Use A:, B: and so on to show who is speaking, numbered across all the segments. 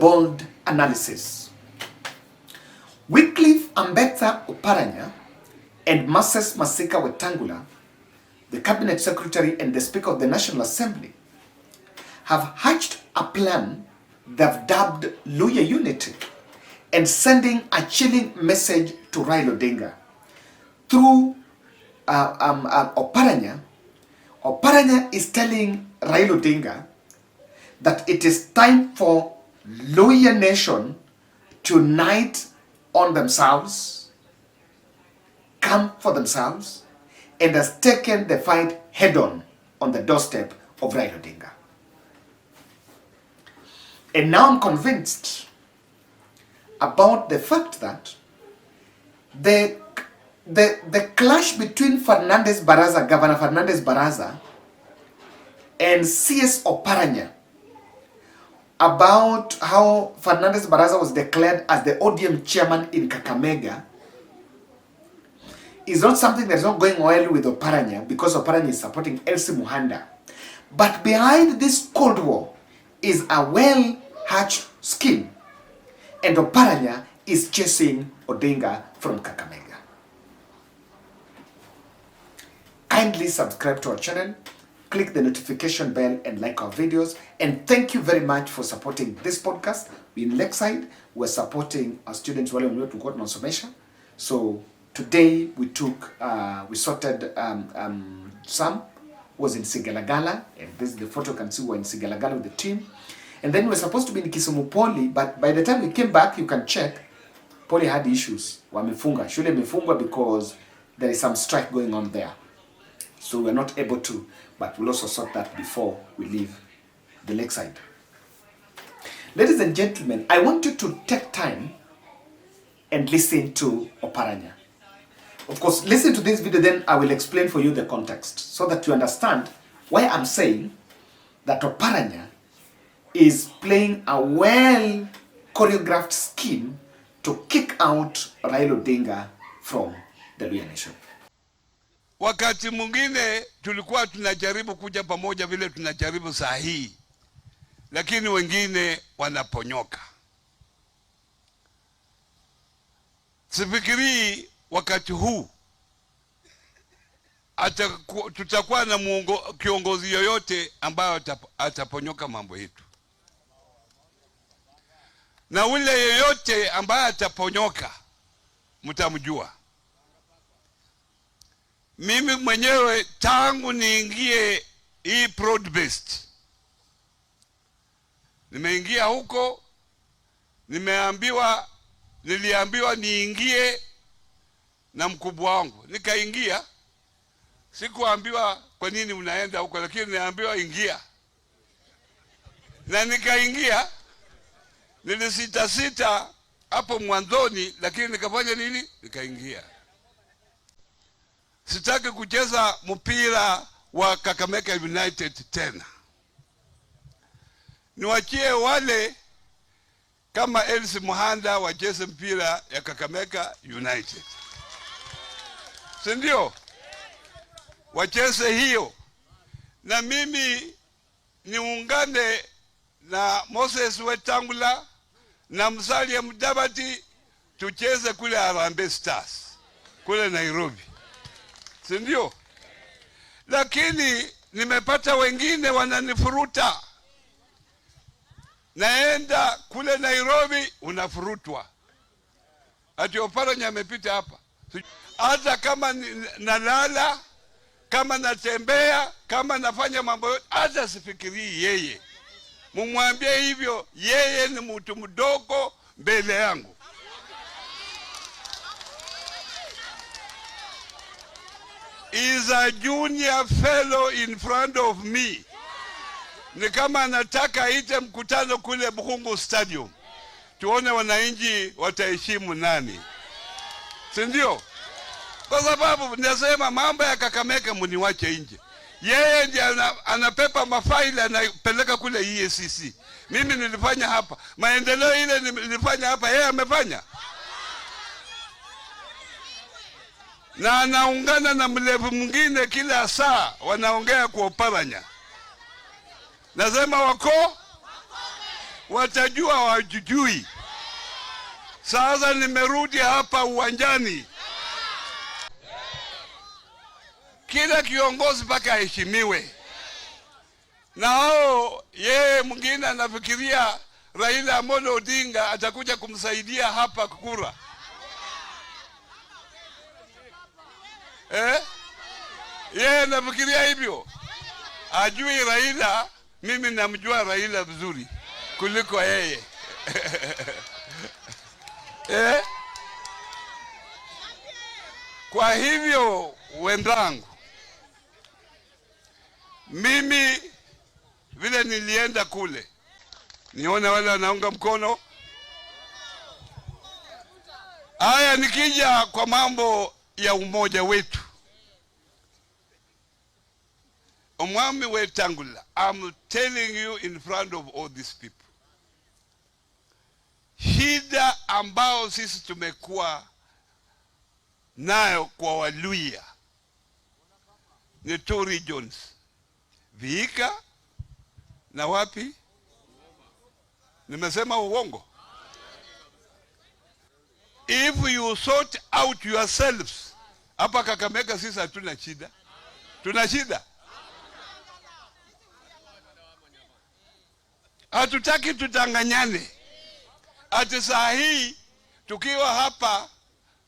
A: bold analysis. Wycliffe Ambetsa Oparanya and Moses Masika Wetangula, the Cabinet Secretary and the Speaker of the National Assembly, have hatched a plan they've dubbed Luhya Unity and sending a chilling message to Raila Odinga. Through Oparanya is telling Raila Odinga that it is time for Luhya Nation to unite on themselves, come for themselves, and has taken the fight head-on on the doorstep of Raila Odinga. And now I'm convinced about the fact that the clash between Governor Fernandez Baraza and CS Oparanya about how Fernandez Baraza was declared as the ODM chairman in Kakamega is not something that's not going well with Oparanya, because Oparanya is supporting Elsie Muhanda. But behind this Cold War is a well-hatched scheme, and Oparanya is chasing Odinga from Kakamega. Kindly subscribe to our channel, click the notification bell and like our videos, and thank you very much for supporting this podcast. In Lakeside, we're supporting our students wale to go to Somesha. So today we sorted Sam was in Sigalagala, and this is the photo you can see we're in Sigalagala with the team. And then we're supposed to be in Kisumu Poly, but by the time we came back, you can check, Poly had issues. Wamefunga. Shule imefungwa because there is some strike going on there. So we're not able to, but we'll also sort that before we leave the Lakeside. Ladies and gentlemen, I want you to take time and listen to Oparanya. Of course, listen to this video, then I will explain for you the context so that you understand why I'm saying that Oparanya is playing a well choreographed scheme to kick out Raila Odinga from the Luhya Nation.
B: Wakati mwingine tulikuwa tunajaribu kuja pamoja vile tunajaribu saa hii, lakini wengine wanaponyoka. Sifikiri wakati huu tutakuwa na kiongozi yoyote ambaye ataponyoka mambo yetu. Na ule yoyote ambaye ataponyoka mtamjua. Mimi mwenyewe tangu niingie hii broad based, nimeingia huko, niliambiwa niingie na mkubwa wangu, nikaingia. Sikuambiwa kwa nini unaenda huko, lakini niliambiwa ingia, na nikaingia. Nilisita hapo mwanzoni, lakini nikafanya nini? Nikaingia. Sitaki kucheza mpira wa Kakamega United tena. Niwachie wale kama Elsie Muhanda wacheze mpira ya Kakamega United. Sindio? Wacheze hiyo. Na mimi niungane na Moses Wetangula na Musalia Mudavadi tucheze kule Harambee Stars kule Nairobi. Sindio? Lakini nimepata wengine wananifuruta. Naenda kule Nairobi unafurutwa. Ati Oparanya amepita hapa. Hata kama nalala, kama natembea, kama nafanya mambo yote, hata sifikiri yeye. Mumwambie hivyo, yeye ni mtu mdogo mbele yangu. Is a junior fellow in front of me. Ni kama anataka ite mkutano kule Bukhungu Stadium. Tuone wananchi wataheshimu nani. Sindio? Kwa sababu nasema mambo ya Kakamega muniwache nje. Yeye ndiye anapepa mafaili anapeleka kule EACC. Mimi nilifanya hapa. Maendeleo ile nilifanya hapa, yeye amefanya. Na anaungana na mlevu mwingine kila saa wanaongea kwa Oparanya. Nasema watajua wajujui. Sasa nimerudi hapa uwanjani. Kila kiongozi mpaka aheshimiwe. Na hao yeye mwingine anafikiria Raila Amolo Odinga atakuja kumsaidia hapa kukura. Yeye anafikiria hivyo. Ajui Raila, mimi namjua Raila vizuri kuliko yeye. Kwa hivyo wenzangu, mimi vile nilienda kule nione wale wanaunga mkono haya. Nikija kwa mambo ya umoja wetu, Omwami Wetangula, I'm telling you in front of all these people, shida ambao sisi tumekuwa nayo kwa Waluhya ni 2 regions, Vihiga na wapi? Nimesema uongo? If you sort out yourselves, hapa Kakamega sisi hatuna shida. Tuna shida? Hatutaki tutanganyane. Ati saa hii tukiwa hapa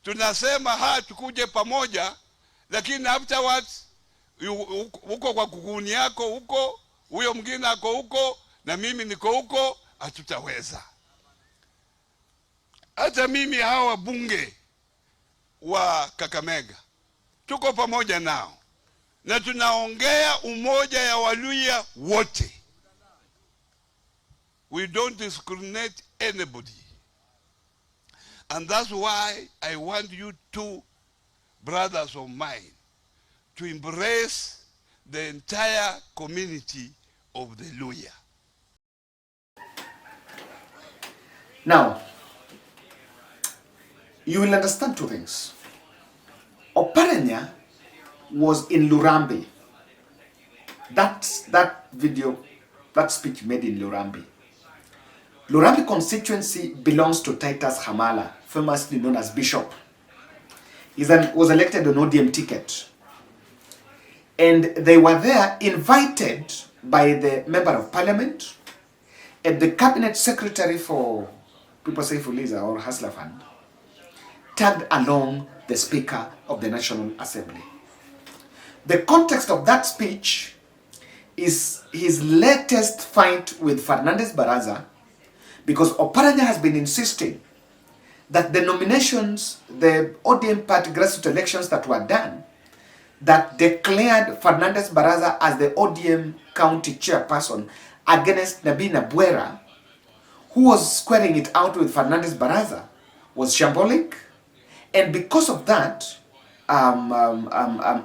B: tunasema tukuje pamoja, lakini afterwards huko kwa kukuni yako huko, huyo mwingine ako huko na mimi niko huko, hatutaweza. Hata mimi hawa bunge wa Kakamega tuko pamoja nao na tunaongea umoja ya Waluhya wote. We don't discriminate anybody. And that's why I want you two brothers of mine to embrace the entire community of the Luhya.
A: Now, you will understand 2 things. Oparanya was in Lurambe. That speech made in Lurambe. Lurambe constituency belongs to Titus Hamala, famously known as Bishop. He was elected on ODM ticket. And they were there invited by the Member of Parliament and the Cabinet Secretary for People Say Fuliza or Hustler Fund, tagged along the Speaker of the National Assembly. The context of that speech is his latest fight with Fernandez Baraza, because Oparanya has been insisting that the nominations, the ODM party grassroots elections that were done, that declared Fernandez Baraza as the ODM county chairperson against Nabina Bwera, who was squaring it out with Fernandez Baraza, was shambolic. And because of that,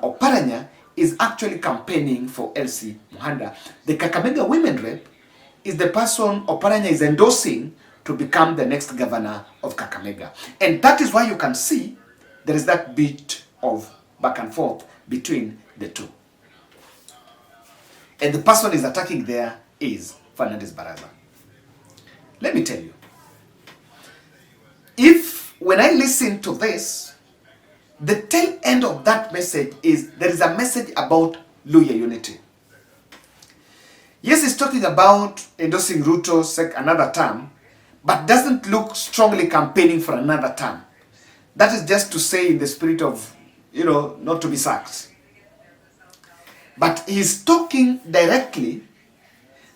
A: Oparanya is actually campaigning for LC Muhanda. The Kakamega women rep is the person Oparanya is endorsing to become the next governor of Kakamega. And that is why you can see there is that bit of back and forth between the two. And the person is attacking there is Fernandez Baraza. Let me tell you, when I listen to this, the tail end of that message is there is a message about Luhya unity. Yes, he's talking about endorsing Ruto another term, but doesn't look strongly campaigning for another term. That is just to say in the spirit of, not to be sacked. But he's talking directly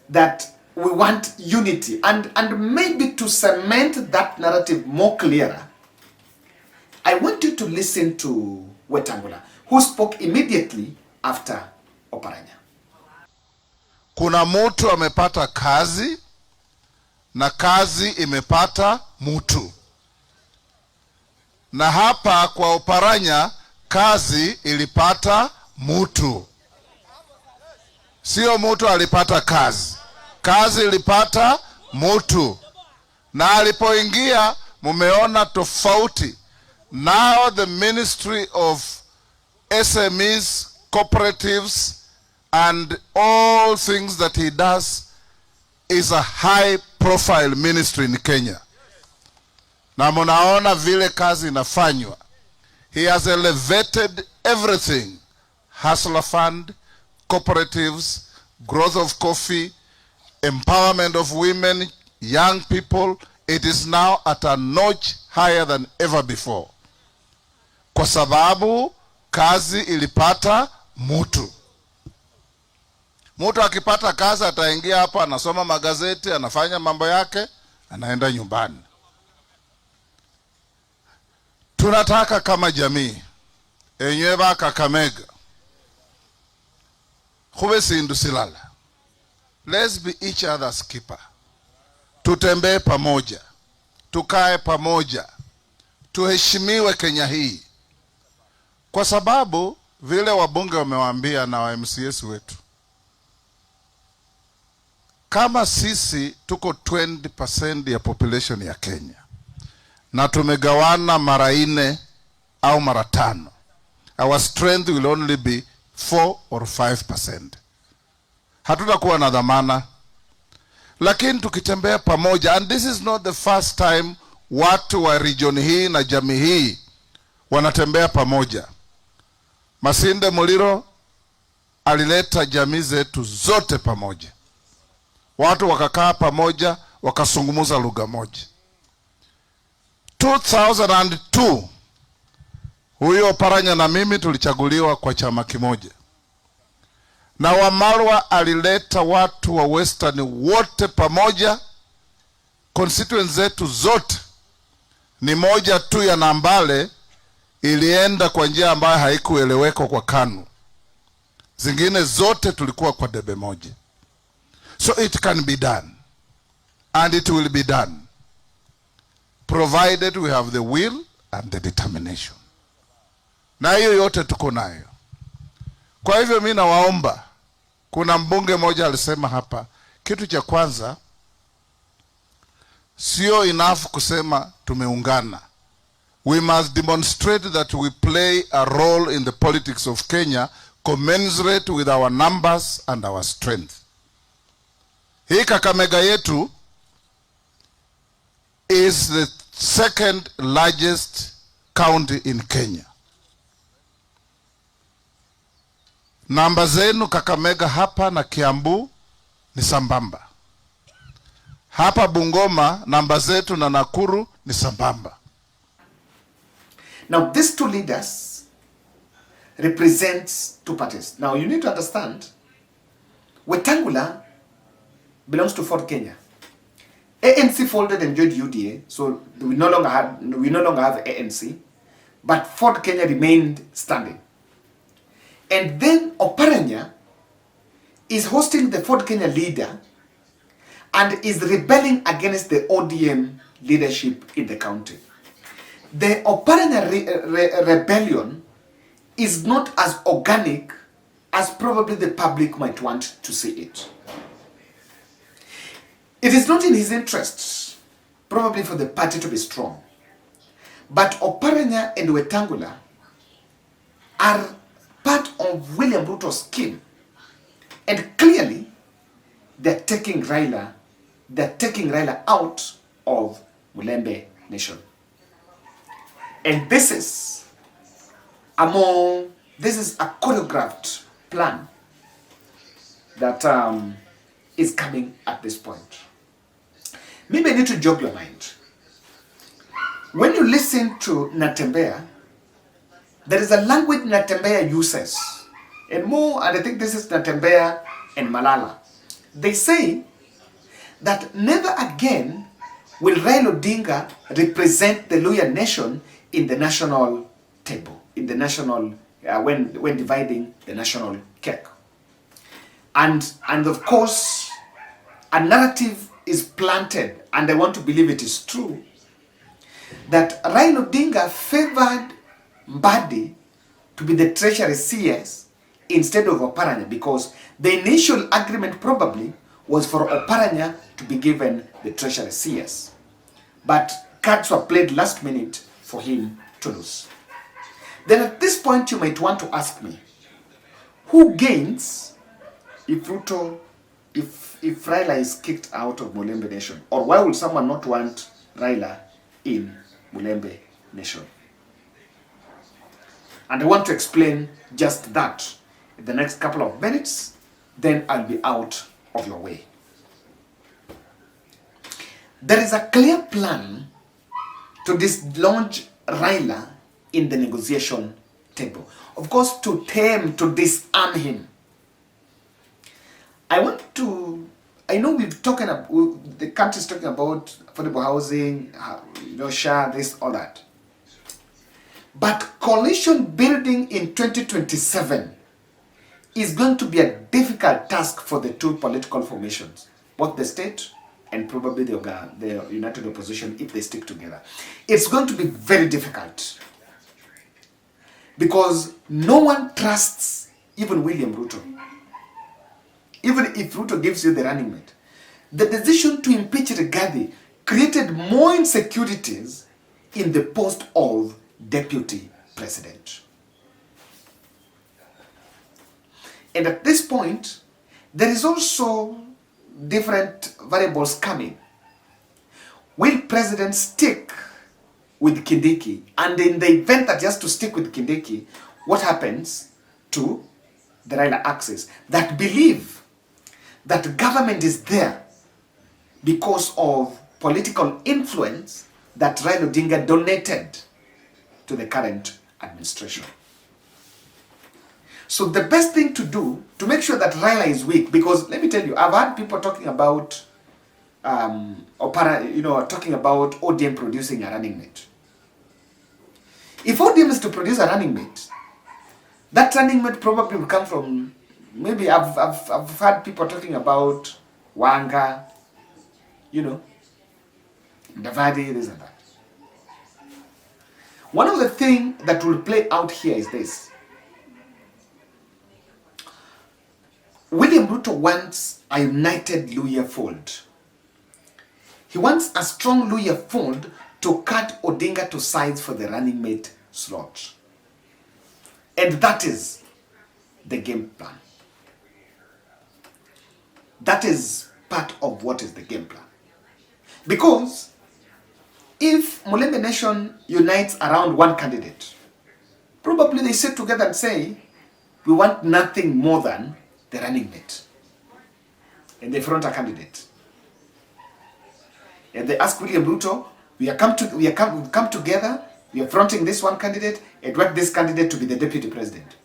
A: that we want unity, and maybe to cement that narrative more clearer, I want you to listen to Wetangula, who spoke immediately after Oparanya.
C: Kuna mtu amepata kazi na kazi imepata mtu. Na hapa kwa Oparanya kazi ilipata mtu. Sio mtu alipata kazi. Kazi ilipata mtu. Na alipoingia mumeona tofauti. Now the Ministry of SMEs, cooperatives, and all things that he does is a high profile ministry in Kenya. Na munaona vile kazi inafanywa. He has elevated everything. Hustler Fund, cooperatives, growth of coffee, empowerment of women, young people. It is now at a notch higher than ever before. Kwa sababu kazi ilipata mutu. Mutu akipata kazi ataingia hapa, anasoma magazeti, anafanya mambo yake, anaenda nyumbani. Tunataka kama jamii enyeba Kakamega khube sindu silala. Let's be each other's keeper. Tutembee pamoja, tukae pamoja, tuheshimiwe Kenya hii. Kwa sababu vile wabunge wamewaambia na wa MCS wetu, kama sisi tuko 20% ya population ya Kenya na tumegawana mara 4 au mara 5, our strength will only be 4 or 5%. Hatutakuwa na dhamana. Lakini tukitembea pamoja, and this is not the first time watu wa region hii na jamii hii wanatembea pamoja. Masinde Muliro alileta jamii zetu zote pamoja. Watu wakakaa pamoja, wakasungumuza lugha moja. 2002 huyo Oparanya na mimi tulichaguliwa kwa chama kimoja. Na Wamalwa alileta watu wa Western wote pamoja. Constituents zetu zote ni moja tu ya Nambale ilienda kwa njia ambayo haikueleweka kwa KANU. Zingine zote tulikuwa kwa debe moja. So it can be done. And it will be done. Provided we have the will and the determination. Na hiyo yote tuko nayo. Kwa hivyo mimi nawaomba, kuna mbunge moja alisema hapa, kitu cha kwanza sio enough kusema tumeungana. We must demonstrate that we play a role in the politics of Kenya commensurate with our numbers and our strength. Hii Kakamega yetu is the second largest county in Kenya. Namba zenu Kakamega hapa na Kiambu ni sambamba. Hapa Bungoma namba zetu na Nakuru ni sambamba.
A: Now these two leaders represents two parties. Now you need to understand, Wetangula belongs to Ford Kenya. ANC folded and joined UDA, so we no longer have ANC, but Ford Kenya remained standing. And then Oparanya is hosting the Ford Kenya leader and is rebelling against the ODM leadership in the county. The Oparanya rebellion is not as organic as probably the public might want to see it. It is not in his interests, probably for the party to be strong. But Oparanya and Wetangula are part of William Ruto's scheme. And clearly, they're taking Raila out of Mulembe nation. And this is a choreographed plan that is coming at this point. Maybe I need to jog your mind. When you listen to Natembeya, there is a language Natembeya uses. And I think this is Natembeya and Malala. They say that never again will Raila Odinga represent the Luhya nation in the national table, in the national, when dividing the national cake. And of course, a narrative is planted, and I want to believe it is true, that Raila Odinga favored Mbadi to be the treasury CS instead of Oparanya, because the initial agreement probably was for Oparanya to be given the treasury CS. But cards were played last minute for him to lose. Then at this point you might want to ask me, who gains if Ruto if Raila is kicked out of Mulembe Nation? Or why would someone not want Raila in Mulembe Nation? And I want to explain just that in the next couple of minutes, then I'll be out of your way. There is a clear plan to dislodge Raila in the negotiation table. Of course, to tame, to disarm him. I know we've talking about, the country's talking about affordable housing, share this, all that. But coalition building in 2027 is going to be a difficult task for the two political formations, both the state and probably the united opposition, if they stick together. It's going to be very difficult because no one trusts even William Ruto. Even if Ruto gives you the running mate. The decision to impeach Rigathi created more insecurities in the post of deputy president. And at this point, there is also different variables coming. Will president stick with Kindiki? And in the event that he has to stick with Kindiki, what happens to the Raila axis that believe that government is there because of political influence that Raila Odinga donated to the current administration? So the best thing to do to make sure that Raila is weak, because let me tell you, I've had people talking about talking about ODM producing a running mate. If ODM is to produce a running mate, that running mate probably will come from, maybe I've had people talking about Wanga, Davadi, this and that. One of the things that will play out here is this. William Ruto wants a united Luhya fold. He wants a strong Luhya fold to cut Odinga to sides for the running mate slot. And that is the game plan. That is part of what is the game plan. Because if Mulembe Nation unites around one candidate, probably they sit together and say, we want nothing more than the running mate. And they front a candidate. And they ask William Ruto, we come together, we are fronting this one candidate, and want this candidate to be the deputy president.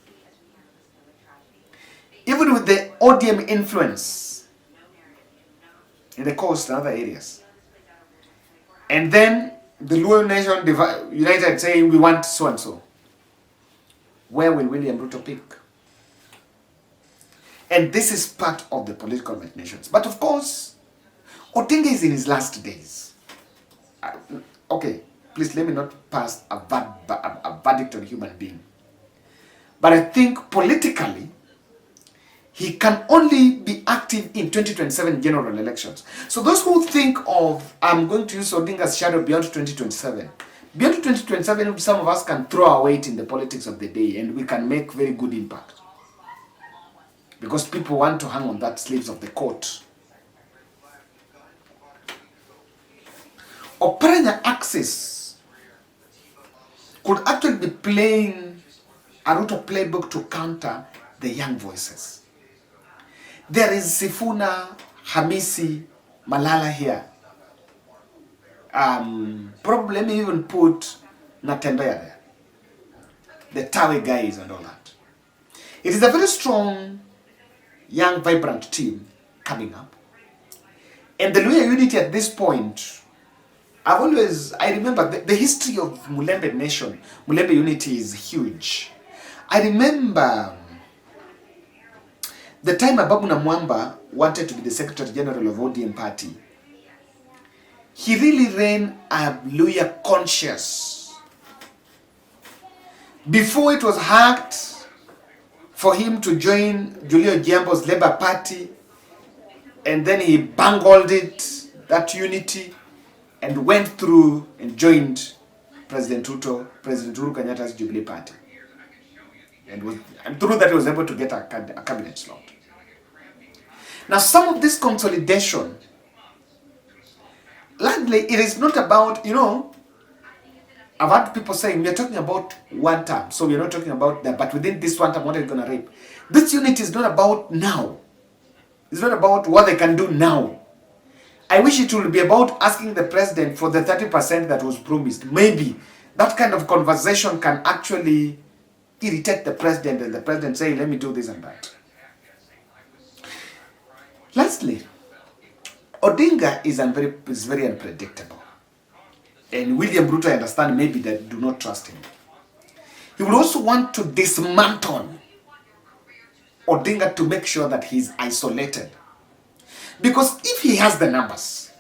A: Even with the ODM influence in the coast and other areas. And then the Luo Nation united saying we want so and so. Where will William Ruto pick? And this is part of the political machinations. But of course, Odinga is in his last days. Okay, please let me not pass a verdict on a human being. But I think politically, he can only be active in 2027 general elections. So those who think of, I'm going to use Odinga's shadow beyond 2027, beyond 2027, some of us can throw our weight in the politics of the day and we can make very good impact. Because people want to hang on that sleeves of the coat. Oparanya axis could actually be playing a Ruto playbook to counter the young voices. There is Sifuna, Hamisi, Malala here. Probably let me even put Natembea there. The Tawe guys and all that. It is a very strong, young, vibrant team coming up. And the Luhya unity at this point, I remember the history of Mulembe Nation, Mulembe unity is huge. I remember the time Ababu Namwamba wanted to be the Secretary General of ODM party. He really ran a Luhya conscious. Before it was hacked for him to join Julio Giambo's Labour Party, and then he bungled it, that unity, and went through and joined President Ruto, President Uhuru Kenyatta's Jubilee Party. And through that he was able to get a cabinet slot. Now, some of this consolidation, largely, it is not about, I've had people saying, we're talking about one term, so we're not talking about that, but within this one term, what are you going to reap? This unit is not about now. It's not about what they can do now. I wish it would be about asking the president for the 30% that was promised. Maybe that kind of conversation can actually irritate the president, and the president say, let me do this and that. Lastly, Odinga is very unpredictable. And William Ruto, I understand, maybe that do not trust him. He will also want to dismantle Odinga to make sure that he's isolated. Because if he has the numbers,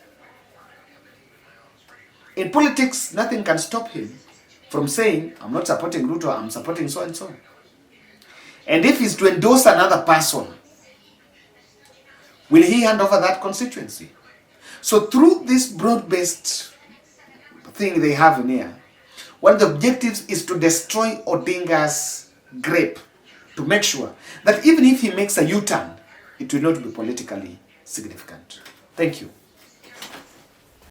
A: in politics, nothing can stop him from saying, I'm not supporting Ruto, I'm supporting so and so. And if he's to endorse another person, will he hand over that constituency? So through this broad-based thing they have in here, one of the objectives is to destroy Odinga's grip, to make sure that even if he makes a U-turn, it will not be politically significant. Thank you.